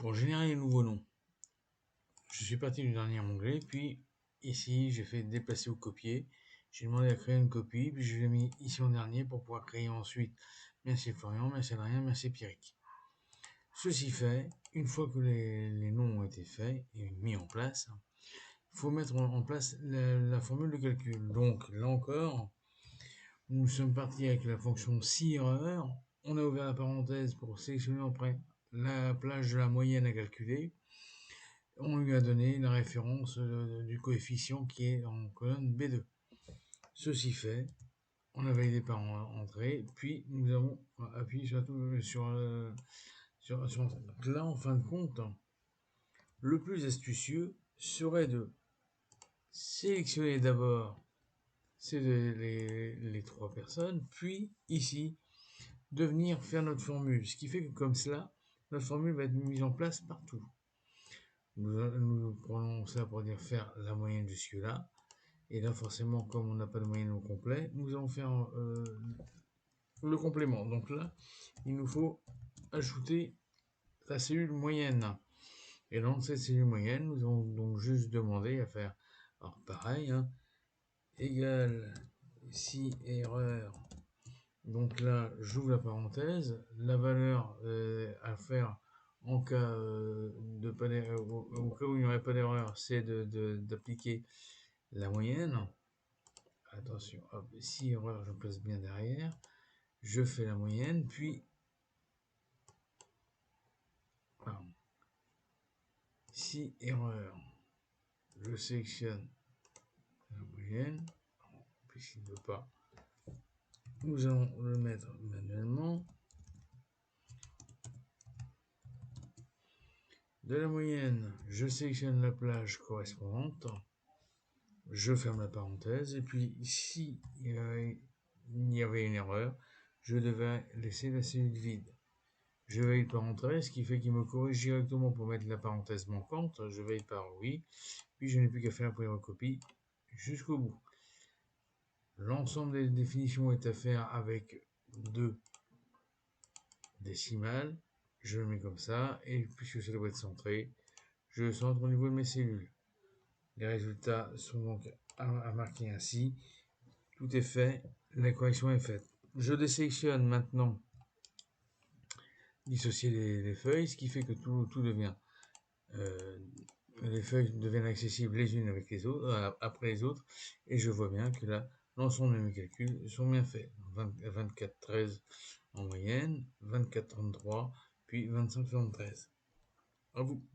Pour générer les nouveaux noms, je suis parti du dernier onglet, puis ici j'ai fait déplacer ou copier. J'ai demandé à créer une copie, puis je l'ai mis ici en dernier pour pouvoir créer ensuite merci Florian, merci Adrien, merci Pierrick. Ceci fait, une fois que les noms ont été faits et mis en place, il faut mettre en place la formule de calcul. Donc là encore, nous sommes partis avec la fonction si erreur. On a ouvert la parenthèse pour sélectionner après la plage de la moyenne à calculer. On lui a donné la référence du coefficient qui est en colonne B2. Ceci fait, on a validé par entrée, puis nous avons appuyé sur donc là, en fin de compte, le plus astucieux serait de sélectionner d'abord les trois personnes, puis ici, de venir faire notre formule. Ce qui fait que comme cela, notre formule va être mise en place partout. Nous prenons ça pour dire faire la moyenne jusque-là. Et là, forcément, comme on n'a pas de moyenne au complet, nous allons faire le complément. Donc là, il nous faut ajouter la cellule moyenne. Et dans cette cellule moyenne, nous allons donc juste demander à faire, alors pareil, égal si erreur. Donc là, j'ouvre la parenthèse. La valeur à faire en cas de pas au cas où il n'y aurait pas d'erreur, c'est d'appliquer la moyenne. Attention, hop, si erreur, je place bien derrière. Je fais la moyenne, puis pardon, si erreur, je sélectionne la moyenne, puisqu'il ne veut pas. Nous allons le mettre manuellement. De la moyenne, je sélectionne la plage correspondante. Je ferme la parenthèse, et puis si il y avait une erreur, je devais laisser la cellule vide. Je valide parenthèse, ce qui fait qu'il me corrige directement pour mettre la parenthèse manquante. Je valide par oui, puis je n'ai plus qu'à faire la première copie jusqu'au bout. L'ensemble des définitions est à faire avec 2 décimales. Je le mets comme ça, et puisque ça doit être centré, je le centre au niveau de mes cellules. Les résultats sont donc à marquer ainsi. Tout est fait, la correction est faite. Je désélectionne maintenant dissocier les feuilles, ce qui fait que tout devient les feuilles deviennent accessibles les unes avec les autres, après les autres, et je vois bien que là, l'ensemble de mes calculs sont bien faits. 24,13 en moyenne, 24,33, puis 25,73. À vous.